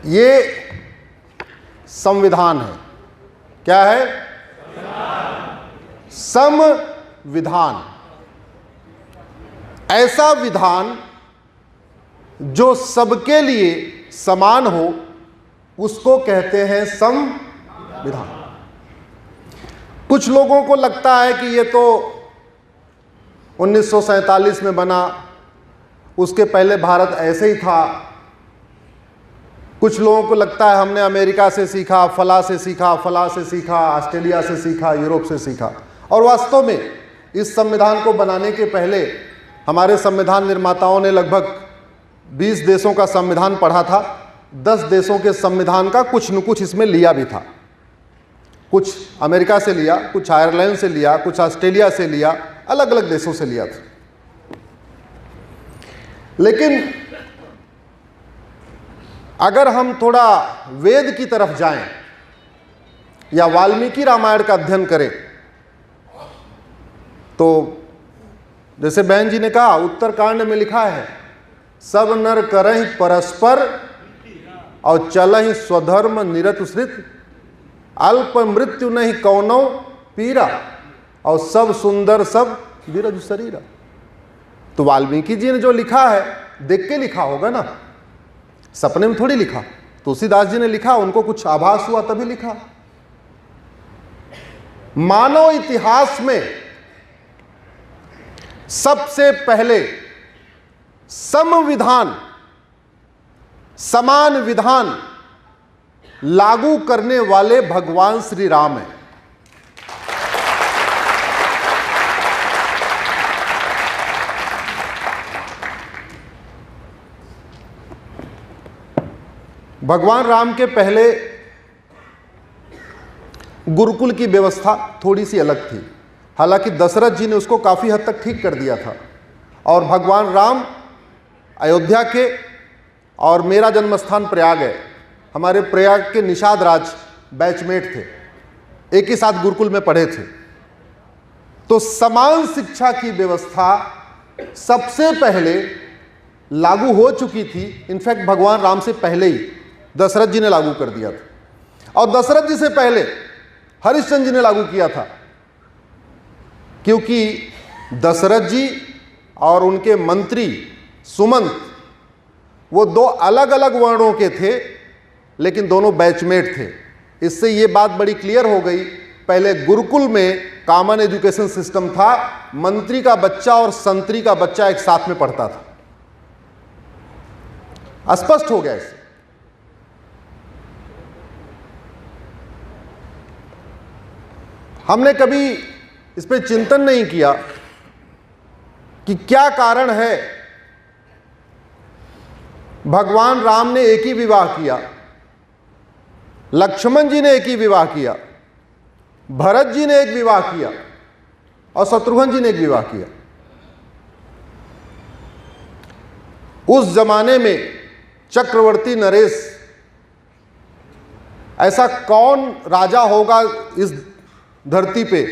ये संविधान है। क्या है? संविधान। ऐसा विधान जो सबके लिए समान हो उसको कहते हैं संविधान। कुछ लोगों को लगता है कि ये तो 1947 में बना, उसके पहले भारत ऐसे ही था। कुछ लोगों को लगता है हमने अमेरिका से सीखा, फला से सीखा, फला से सीखा, ऑस्ट्रेलिया से सीखा, यूरोप से सीखा। और वास्तव में इस संविधान को बनाने के पहले हमारे संविधान निर्माताओं ने लगभग 20 देशों का संविधान पढ़ा था। 10 देशों के संविधान का कुछ न कुछ इसमें लिया भी था। कुछ अमेरिका से लिया, कुछ आयरलैंड से लिया, कुछ ऑस्ट्रेलिया से लिया, अलग अलग देशों से लिया था। लेकिन अगर हम थोड़ा वेद की तरफ जाएं या वाल्मीकि रामायण का अध्ययन करें तो जैसे बहन जी ने कहा, उत्तरकांड में लिखा है, सब नर करहि परस्पर और चलहि स्वधर्म निरतुश्रित, अल्प मृत्यु नहीं कौनो पीरा और सब सुंदर सब विरज शरीरा। तो वाल्मीकि जी ने जो लिखा है देख के लिखा होगा ना, सपने में थोड़ी लिखा। तुलसीदास जी ने लिखा, उनको कुछ आभास हुआ तभी लिखा। मानव इतिहास में सबसे पहले संविधान, समान विधान लागू करने वाले भगवान श्री राम हैं। भगवान राम के पहले गुरुकुल की व्यवस्था थोड़ी सी अलग थी। हालांकि दशरथ जी ने उसको काफ़ी हद तक ठीक कर दिया था। और भगवान राम अयोध्या के और मेरा जन्मस्थान प्रयाग है, हमारे प्रयाग के निषाद राज बैचमेट थे, एक ही साथ गुरुकुल में पढ़े थे। तो समान शिक्षा की व्यवस्था सबसे पहले लागू हो चुकी थी। इनफैक्ट भगवान राम से पहले ही दशरथ जी ने लागू कर दिया था। और दशरथ जी से पहले हरिश्चंद्र जी ने लागू किया था, क्योंकि दशरथ जी और उनके मंत्री सुमंत वो दो अलग अलग वर्णों के थे, लेकिन दोनों बैचमेट थे। इससे ये बात बड़ी क्लियर हो गई। पहले गुरुकुल में कॉमन एजुकेशन सिस्टम था, मंत्री का बच्चा और संतरी का बच्चा एक साथ में पढ़ता था। स्पष्ट हो गया इससे। हमने कभी इस पर चिंतन नहीं किया कि क्या कारण है भगवान राम ने एक ही विवाह किया, लक्ष्मण जी ने एक ही विवाह किया, भरत जी ने एक विवाह किया और शत्रुघ्न जी ने एक विवाह किया। उस जमाने में चक्रवर्ती नरेश, ऐसा कौन राजा होगा इस धरती पे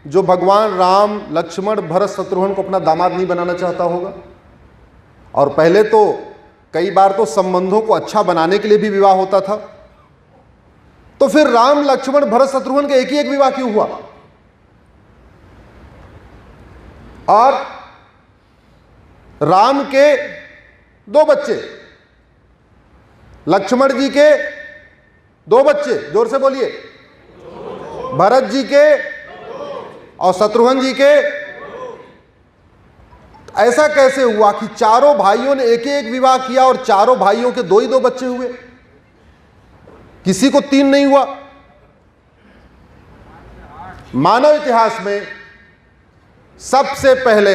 जो भगवान राम, लक्ष्मण, भरत, शत्रुघ्न को अपना दामाद नहीं बनाना चाहता होगा। और पहले तो कई बार तो संबंधों को अच्छा बनाने के लिए भी विवाह होता था। तो फिर राम, लक्ष्मण, भरत, शत्रुघ्न के एक ही एक विवाह क्यों हुआ? और राम के 2 बच्चे, लक्ष्मण जी के 2 बच्चे, जोर से बोलिए, भरत जी के और शत्रुघ्न जी के। ऐसा कैसे हुआ कि चारों भाइयों ने एक एक विवाह किया और चारों भाइयों के 2 ही 2 बच्चे हुए, किसी को 3 नहीं हुआ? मानव इतिहास में सबसे पहले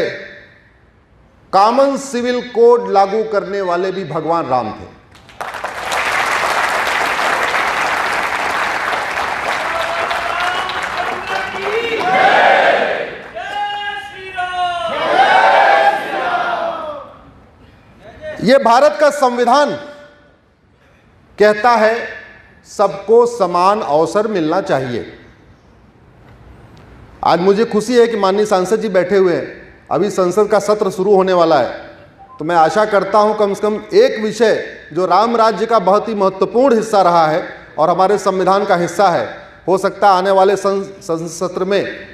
कॉमन सिविल कोड लागू करने वाले भी भगवान राम थे। यह भारत का संविधान कहता है सबको समान अवसर मिलना चाहिए। आज मुझे खुशी है कि माननीय सांसद जी बैठे हुए हैं। अभी संसद का सत्र शुरू होने वाला है तो मैं आशा करता हूं कम से कम एक विषय जो राम राज्य का बहुत ही महत्वपूर्ण हिस्सा रहा है और हमारे संविधान का हिस्सा है, हो सकता है आने वाले संसद सत्र में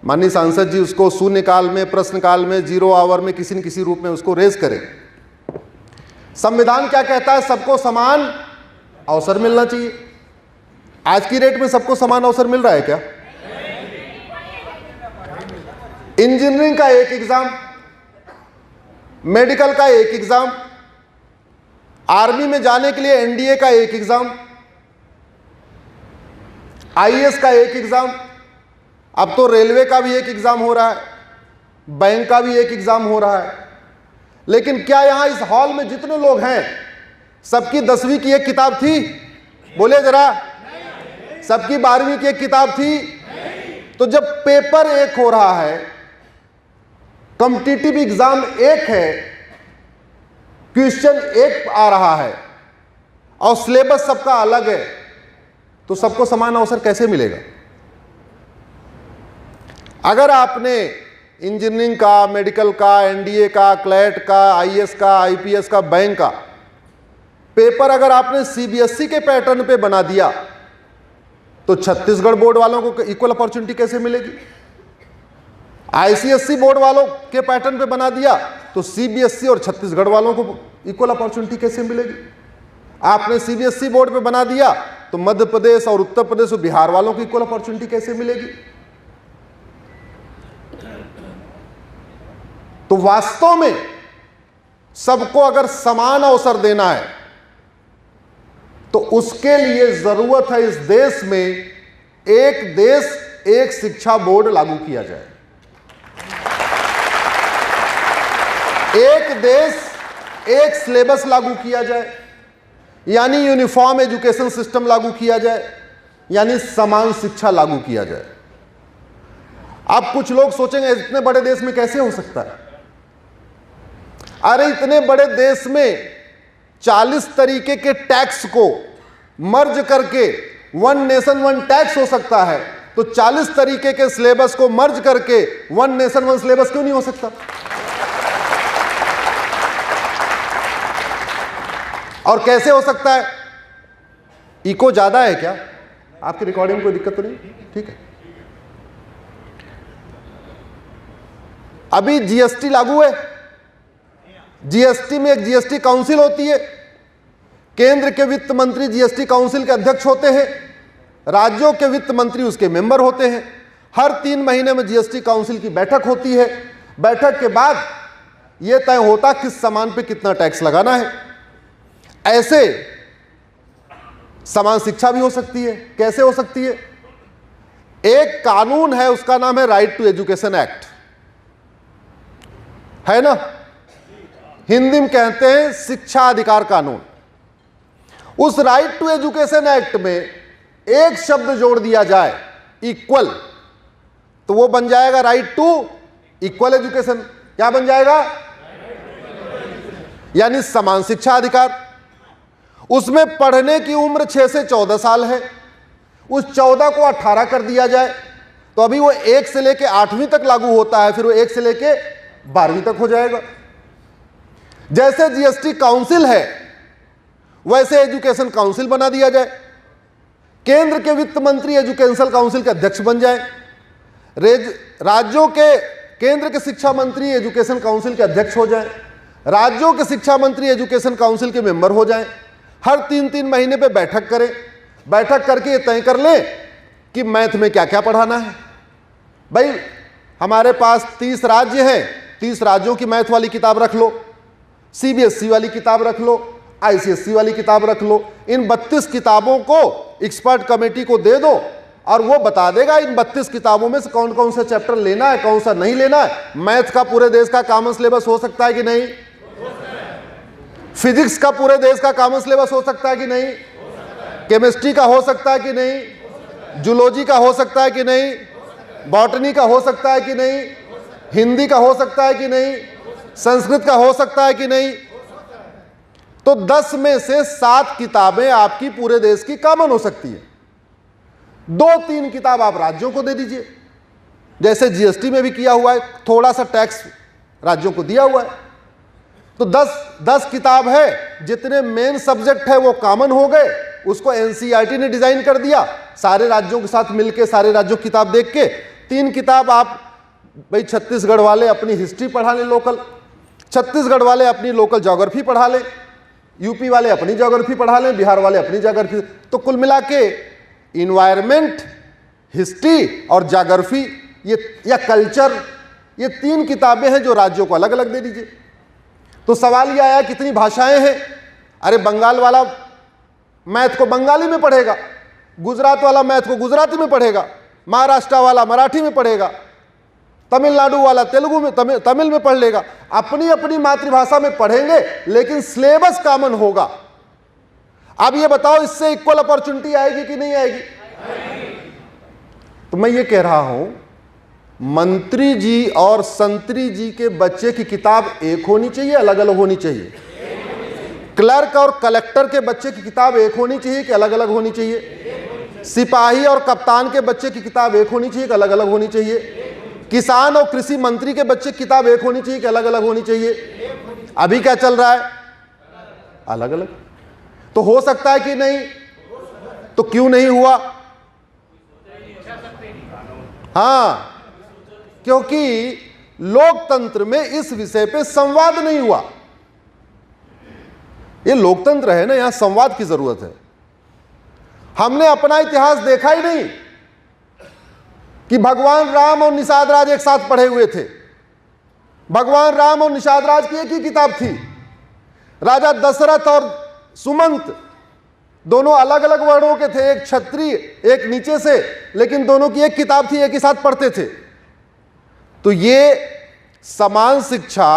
माननीय सांसद जी उसको शून्यकाल में, प्रश्नकाल में, 0 आवर में किसी न किसी रूप में उसको रेज करें। संविधान क्या कहता है? सबको समान अवसर मिलना चाहिए। आज की डेट में सबको समान अवसर मिल रहा है क्या? इंजीनियरिंग का एक एग्जाम, मेडिकल का एक एग्जाम, आर्मी में जाने के लिए एनडीए का एक एग्जाम, आईएएस का एक एग्जाम, अब तो रेलवे का भी एक एग्जाम हो रहा है, बैंक का भी एक एग्जाम हो रहा है। लेकिन क्या यहां इस हॉल में जितने लोग हैं सबकी 10वीं की एक किताब थी? बोले जरा, सबकी 12वीं की एक किताब थी? तो जब पेपर एक हो रहा है, कॉम्पिटिटिव एग्जाम एक है, क्वेश्चन एक आ रहा है और सिलेबस सबका अलग है, तो सबको समान अवसर कैसे मिलेगा? अगर आपने इंजीनियरिंग का, मेडिकल का, एनडीए का, क्लैट का, आईएएस का, आईपीएस का, बैंक का पेपर अगर आपने सीबीएसई के पैटर्न पे बना दिया तो छत्तीसगढ़ बोर्ड वालों को इक्वल अपॉर्चुनिटी कैसे मिलेगी? आईसीएसई बोर्ड वालों के पैटर्न पे बना दिया तो सीबीएसई और छत्तीसगढ़ वालों को इक्वल अपॉर्चुनिटी कैसे मिलेगी? आपने सीबीएसई बोर्ड पे बना दिया तो मध्य प्रदेश और उत्तर प्रदेश और बिहार वालों को इक्वल अपॉर्चुनिटी कैसे मिलेगी? तो वास्तव में सबको अगर समान अवसर देना है तो उसके लिए जरूरत है इस देश में एक देश एक शिक्षा बोर्ड लागू किया जाए, एक देश एक सिलेबस लागू किया जाए, यानी यूनिफॉर्म एजुकेशन सिस्टम लागू किया जाए, यानी समान शिक्षा लागू किया जाए। अब कुछ लोग सोचेंगे इतने बड़े देश में कैसे हो सकता है? अरे इतने बड़े देश में 40 तरीके के टैक्स को मर्ज करके वन नेशन वन टैक्स हो सकता है, तो 40 तरीके के सिलेबस को मर्ज करके वन नेशन वन सिलेबस क्यों नहीं हो सकता? और कैसे हो सकता है? इको ज्यादा है क्या? आपकी रिकॉर्डिंग में कोई दिक्कत तो नहीं? ठीक है। अभी जीएसटी लागू है, जीएसटी में एक जीएसटी काउंसिल होती है, केंद्र के वित्त मंत्री जीएसटी काउंसिल के अध्यक्ष होते हैं, राज्यों के वित्त मंत्री उसके मेंबर होते हैं। हर 3 महीने में जीएसटी काउंसिल की बैठक होती है। बैठक के बाद यह तय होता किस सामान पे कितना टैक्स लगाना है। ऐसे समान शिक्षा भी हो सकती है। कैसे हो सकती है? एक कानून है, उसका नाम है राइट टू एजुकेशन एक्ट, है ना? हिंदी में कहते हैं शिक्षा अधिकार कानून। उस राइट टू एजुकेशन एक्ट में एक शब्द जोड़ दिया जाए, इक्वल, तो वो बन जाएगा राइट टू इक्वल एजुकेशन। क्या बन जाएगा? यानी समान शिक्षा अधिकार। उसमें पढ़ने की उम्र 6 से 14 साल है, उस 14 को 18 कर दिया जाए तो अभी वो 1 से लेके 8वीं तक लागू होता है, फिर वो 1 से लेके 12वीं तक हो जाएगा। जैसे जीएसटी काउंसिल है वैसे एजुकेशन काउंसिल बना दिया जाए, केंद्र के वित्त मंत्री एजुकेशन काउंसिल के अध्यक्ष बन जाए, राज्यों के केंद्र के शिक्षा मंत्री एजुकेशन काउंसिल के अध्यक्ष हो जाए, राज्यों के शिक्षा मंत्री एजुकेशन काउंसिल के मेंबर हो जाएं। हर 3-3 महीने पे बैठक करें, बैठक करके ये तय कर लें कि मैथ में क्या क्या पढ़ाना है। भाई हमारे पास 30 राज्य हैं, 30 राज्यों की मैथ वाली किताब रख लो, सीबीएसई वाली किताब रख लो, आईसीएसई वाली किताब रख लो। इन 32 किताबों को एक्सपर्ट कमेटी को दे दो और वो बता देगा इन 32 किताबों में से कौन कौन सा चैप्टर लेना है, कौन सा नहीं लेना है। मैथ का पूरे देश का कॉमन सिलेबस हो सकता है कि नहीं? फिजिक्स का पूरे देश का कॉमन सिलेबस हो सकता है कि नहीं? केमिस्ट्री का हो सकता है कि नहीं? जूलॉजी का हो सकता है कि नहीं? बॉटनी का हो सकता है कि नहीं? हिंदी का हो सकता है कि नहीं? संस्कृत का हो सकता है कि नहीं? तो 10 में से 7 किताबें आपकी पूरे देश की कॉमन हो सकती है। 2-3 किताब आप राज्यों को दे दीजिए, जैसे जीएसटी में भी किया हुआ है, थोड़ा सा टैक्स राज्यों को दिया हुआ है। तो 10 किताब है, जितने मेन सब्जेक्ट है वो कॉमन हो गए, उसको एनसीईआरटी ने डिजाइन कर दिया सारे राज्यों के साथ मिलके, सारे राज्यों की किताब देख के। 3 किताब आप भाई छत्तीसगढ़ वाले अपनी हिस्ट्री पढ़ा लें लोकल, छत्तीसगढ़ वाले अपनी लोकल ज्योग्राफी पढ़ा लें, यूपी वाले अपनी ज्योग्राफी पढ़ा लें, बिहार वाले अपनी ज्योग्राफी। तो कुल मिला के इन्वायरमेंट, हिस्ट्री और ज्योग्राफी या कल्चर, ये 3 किताबें हैं जो राज्यों को अलग अलग दे दीजिए। तो सवाल ये आया कितनी भाषाएं हैं? अरे बंगाल वाला मैथ को बंगाली में पढ़ेगा, गुजरात वाला मैथ को गुजराती में पढ़ेगा, महाराष्ट्र वाला मराठी में पढ़ेगा, तमिलनाडु वाला तेलुगु में तमिल में पढ़ लेगा। अपनी अपनी मातृभाषा में पढ़ेंगे लेकिन सिलेबस कॉमन होगा। अब ये बताओ इससे इक्वल अपॉर्चुनिटी आएगी कि नहीं आएगी? तो मैं ये कह रहा हूं, मंत्री जी और संतरी जी के बच्चे की किताब एक होनी चाहिए, अलग अलग होनी चाहिए? क्लर्क और कलेक्टर के बच्चे की किताब एक होनी चाहिए कि अलग अलग होनी चाहिए? सिपाही और कप्तान के बच्चे की किताब एक होनी चाहिए कि अलग अलग होनी चाहिए? किसान और कृषि मंत्री के बच्चे की किताब एक होनी चाहिए कि अलग अलग होनी चाहिए? अभी क्या चल रहा है? अलग अलग। तो हो सकता है कि नहीं? तो क्यों नहीं हुआ? हाँ, क्योंकि लोकतंत्र में इस विषय पे संवाद नहीं हुआ। ये लोकतंत्र है ना, यहां संवाद की जरूरत है। हमने अपना इतिहास देखा ही नहीं कि भगवान राम और निषाद राज एक साथ पढ़े हुए थे। भगवान राम और निषाद राज की एक ही किताब थी। राजा दशरथ और सुमंत दोनों अलग अलग वर्णों के थे, एक क्षत्रिय एक नीचे से, लेकिन दोनों की एक किताब थी, एक ही साथ पढ़ते थे। तो ये समान शिक्षा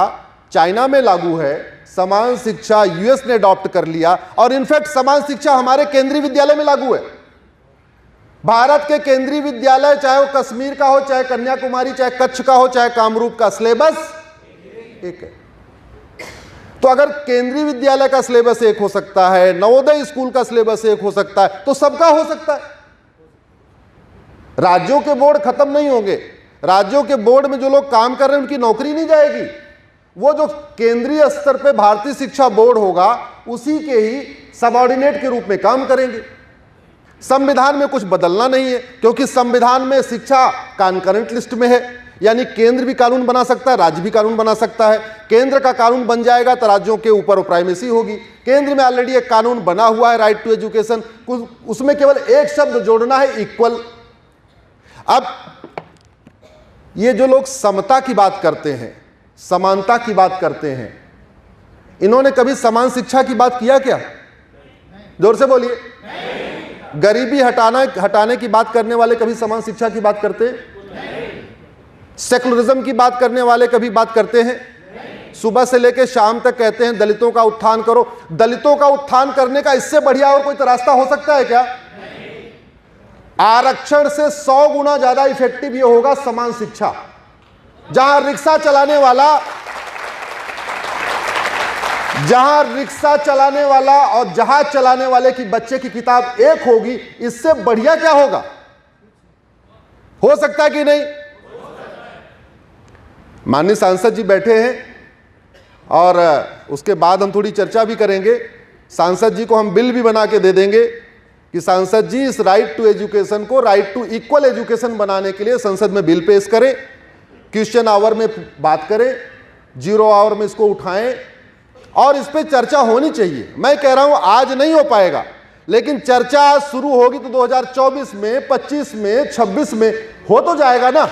चाइना में लागू है, समान शिक्षा यूएस ने अडॉप्ट कर लिया, और इनफैक्ट समान शिक्षा हमारे केंद्रीय विद्यालय में लागू है। भारत के केंद्रीय विद्यालय, चाहे वो कश्मीर का हो, चाहे कन्याकुमारी, चाहे कच्छ का हो, चाहे कामरूप का, सिलेबस एक है। तो अगर केंद्रीय विद्यालय का सिलेबस एक हो सकता है, नवोदय स्कूल का सिलेबस एक हो सकता है, तो सबका हो सकता है। राज्यों के बोर्ड खत्म नहीं होंगे। राज्यों के बोर्ड में जो लोग काम कर रहे हैं उनकी नौकरी नहीं जाएगी। वो जो केंद्रीय स्तर पे भारतीय शिक्षा बोर्ड होगा उसी के ही सबऑर्डिनेट के रूप में काम करेंगे। संविधान में कुछ बदलना नहीं है, क्योंकि संविधान में शिक्षा कॉन्करेंट लिस्ट में है, यानी केंद्र भी कानून बना सकता है, राज्य भी कानून बना सकता है। केंद्र का कानून बन जाएगा तो राज्यों के ऊपर प्राइमेसी होगी। केंद्र में ऑलरेडी एक कानून बना हुआ है, राइट टू एजुकेशन, उसमें केवल एक शब्द जोड़ना है, इक्वल। अब ये जो लोग समता की बात करते हैं, समानता की बात करते हैं, इन्होंने कभी समान शिक्षा की बात किया क्या? जोर से बोलिए। गरीबी हटाने की बात करने वाले कभी समान शिक्षा की बात करते हैं? सेकुलरिज्म की बात करने वाले कभी बात करते हैं? सुबह से लेकर शाम तक कहते हैं दलितों का उत्थान करो। दलितों का उत्थान करने का इससे बढ़िया और कोई रास्ता हो सकता है क्या? आरक्षण से 100 गुना ज्यादा इफेक्टिव ये होगा समान शिक्षा। जहां रिक्शा चलाने वाला और जहाज चलाने वाले की बच्चे की किताब एक होगी, इससे बढ़िया क्या होगा? हो सकता है कि नहीं? माननीय सांसद जी बैठे हैं और उसके बाद हम थोड़ी चर्चा भी करेंगे। सांसद जी को हम बिल भी बना के दे देंगे कि सांसद जी इस राइट टू एजुकेशन को राइट टू इक्वल एजुकेशन बनाने के लिए संसद में बिल पेश करें, क्वेश्चन आवर में बात करें, 0 आवर में इसको उठाएं और इस पे चर्चा होनी चाहिए। मैं कह रहा हूं आज नहीं हो पाएगा, लेकिन चर्चा आज शुरू होगी तो 2024 में, 25 में, 26 में हो तो जाएगा ना।